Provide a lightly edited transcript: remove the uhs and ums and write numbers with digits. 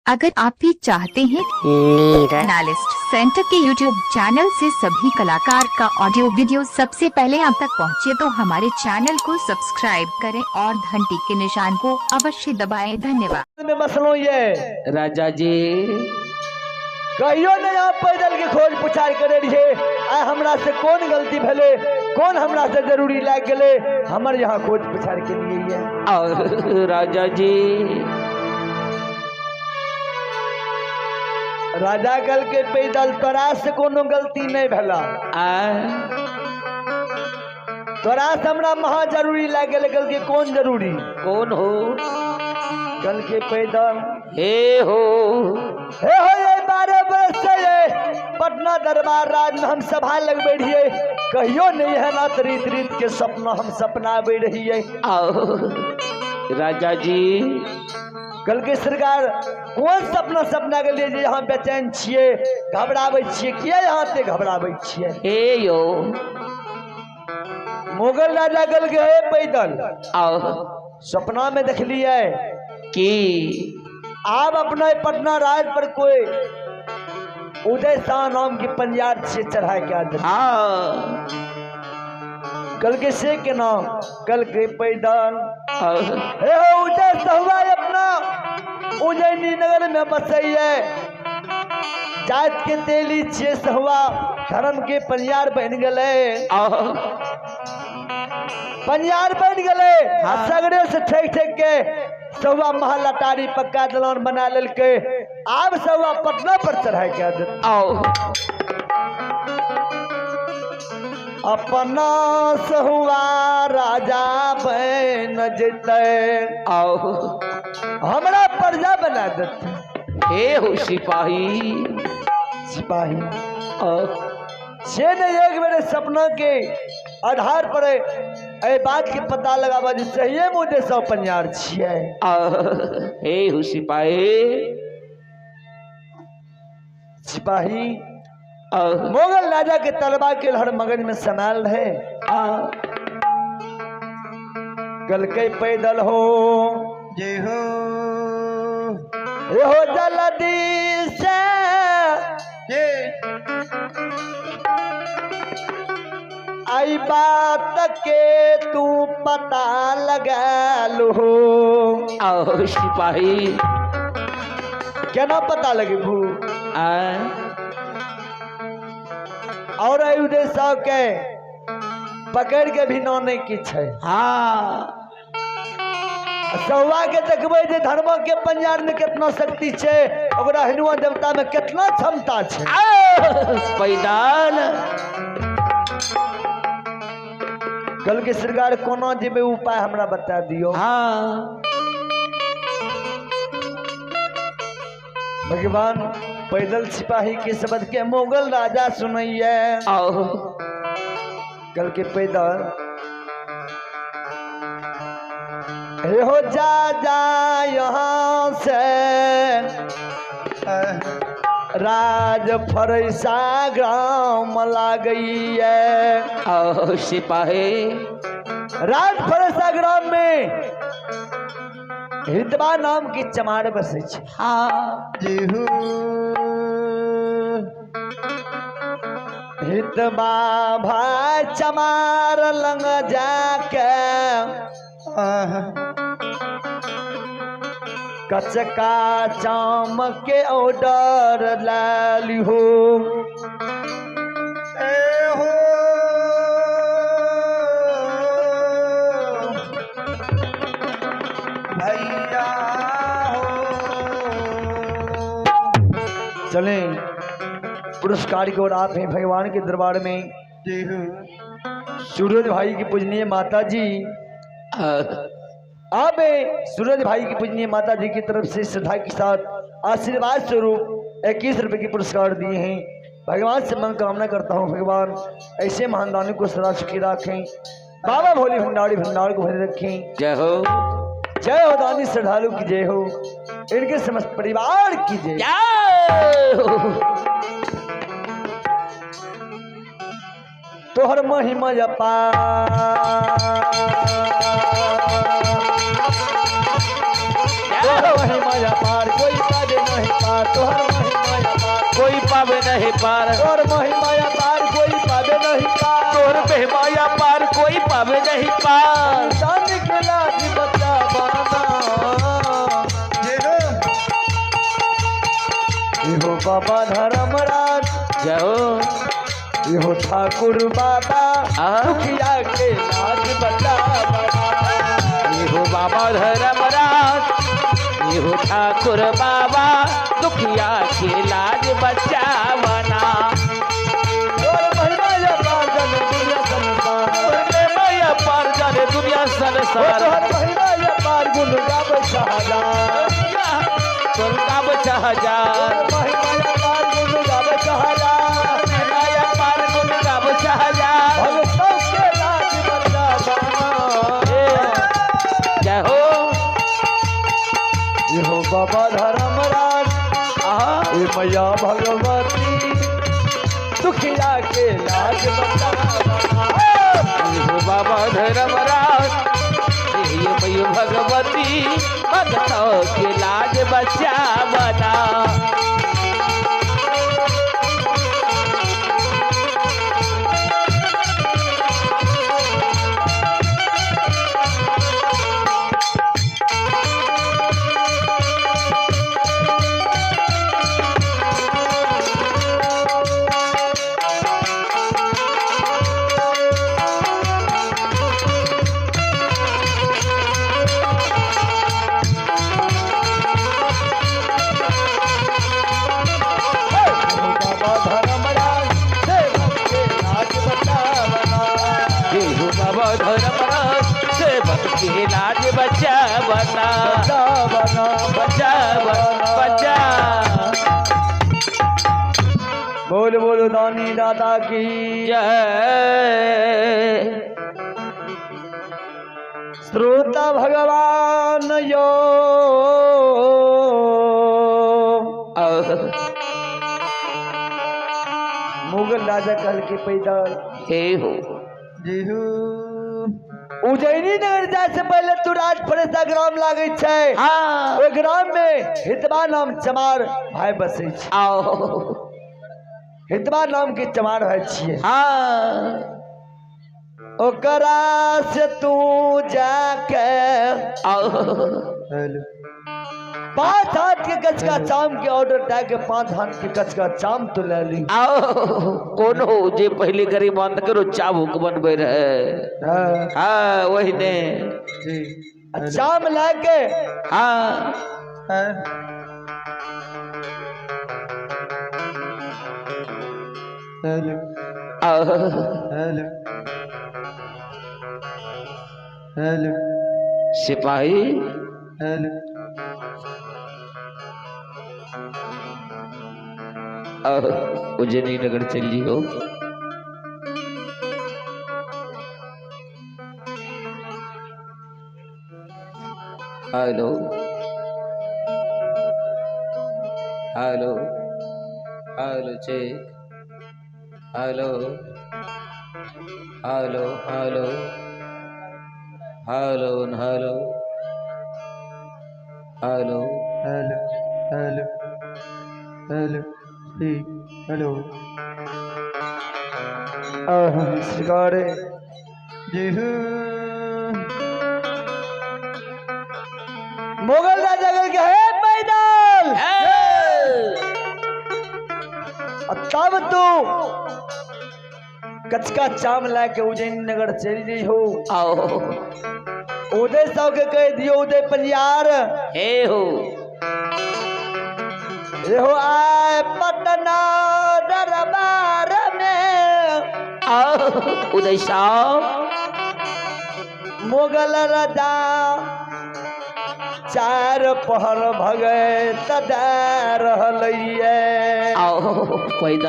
अगर आप भी चाहते हैं एनालिस्ट सेंटर के यूट्यूब चैनल से सभी कलाकार का ऑडियो वीडियो सबसे पहले आप तक पहुंचे, तो हमारे चैनल को सब्सक्राइब करें और घंटी के निशान को अवश्य दबाएं। धन्यवाद। में मसलो ये राजा जी कहियो नहीं आप पैदल के खोज पुछार करे रहिए। आ हमरा से कौन गलती भले, कौन हमरा से जरूरी लाग गले, हमर यहाँ खोज पुछार के लिए है। और राजा जी राजा कल के पैदल तोरा से कोनो गलती नहीं भला, तोरा से हमरा महा जरूरी लाग गले। कल के कौन जरूरी, कौन हो? कल के पैदल हे हो ये 12 बरस से ये पटना दरबार राज में हम सभा लग बैठिए। कहियो नहीं है ना रीत रीत के सपना हम सपना बैठ रही है। राजा जी कल के सरकार कौन सपना के लिए यहाँ बेचैन छिए, घबरावे छिए, किया यहाँ पे घबरावे छिए? हे यो मुगल राजा कल के है पैदल सपना में देख लिया कि आप अपना पटना राज पर कोई उदय शाह नाम की पंजाब से चढ़ा के आते। कल के से के नाम कल के पैदल उदय शाह अपना उज्जैनी नगर में बसई है। जात के तेली छे सहुआ धर्म के पंजार बन गए, पंजार बन गए। सगरे से ठेक ठेक के सहुआ महल अटारी पक्का दलान बना ललके। अब सहुआ पटना पर चढ़ा के अपना सहुआ राजा बन जते, हमरा प्रजा बना देते। हे हो सिपाही सिपाही से नहीं एक मेरे सपना के आधार पर ए बात के पता लगावा जिससे ये मुझे सब पंजार छिए। हे हो सिपाही सिपाही मुगल राजा के तलबा के लहर मगज में समाल है। कल के पैदल हो जय हो जल्दी से आई बात के तू पता लगा लो। सिपाही क्या ना पता लगे भू और उदय साहब के पकड़ के भी नौने की छे। सौवा के देखबे जे धर्म के पंजार में कितना शक्ति छे, ओकरा हिंदुआ देवता में कितना क्षमता छे। पैदल कल के सरकार कोना जेबे उपाय हमरा बता दियो। भगवान पैदल सिपाही के शब्द के मुगल राजा सुनैये। कल के पैदल हो जा यहाँ से राज फरसा ग्राम ला गई है। सिपाही राज फरसा ग्राम में हितबा नाम की चमार बसे छे। हितबा भाई चमार लंग जाके कचका चाम के ऑर्डर लाली हो। भैया चले पुरस्कार की ओर आप हैं भगवान के दरबार में। सूरज भाई की पूजनीय माता जी आप सूरज भाई की पूजनीय माता जी की तरफ से श्रद्धा के साथ आशीर्वाद स्वरूप 21 रुपए की पुरस्कार दिए हैं। भगवान से मन कामना करता हूँ भगवान ऐसे महान दानों को सदा सुखी रखें। बाबा भोले भंडारी भंडार को भरे रखें। जय हो दानी श्रद्धालु की जय हो, इनके समस्त परिवार की जय हो। तोहर महिमा जपा महिमा पार कोई काज नहीं। पावे नहीं पार, और महिमाया पार कोई पावे नहीं पार, तोर महिमाया पार कोई पावे नहीं पार। जान के लाज बचा बाना हो बाबा धर्मराज, जाओ हो ठाकुर बाबा दुखिया के लाज बचा ये हो बाबा धर्मराज, ये हो ठाकुर बाबा दुखिया के लाज बचावना। और महिमाया पार जाने दुनिया संसार, महिमाया पार जाने दुनिया संसार, महिमाया पार गुण गावे शाहजान, तुम का बचा जा, महिमाया पार गुण गावे शाहजान, महिमाया पार गुण का बचा जा। भक्तों के लाज बचा बाना जय हो ये हो बाबा धर्मराज, ये मैया भगवती दुखिया के लाज बचा ये हो बाबा धर्मराज, ये मयू भगवती भक्तों के लाज बचावना। के लाज बचावना, बचा। बोल बोलो दानी दादा की जय। श्रोता भगवान यो मुगल राजा कल के पैदल हे हो उज्जैनी नगर जाए से पहले तू राज फरेसा ग्राम लागे छे। हाँ ओइ ग्राम में हितबा नाम चमार भाई बसे छे। आओ हितबा नाम के चमार भाई छिए। हाँ ओकरा से तू जाके आओ 5 हाथ के गच का चाम के ऑर्डर डाल के 5 हाथ के गच का चाम तो ले ली। आओ कौन हो जे पहले गरीब बंद करो चाबुक बनबे रहे। हाँ वही ने चाम लाके हाँ सिपाही उज्जैनी नगर चली हो। Hello hello hello check hello hello hello hello hello hello hello hello hello सरकार मुगल राजा के है पैदल। तब तू कचका चाम लाके उज्जैन नगर चली गई हो। आओ उदय साहु के कह दियो उदय परियार हे हो ये हो आए पटना दरबार में। आओ उदय साहब मुगल राजा 4 पहर भगे तदा रहलैये। आओ पैदा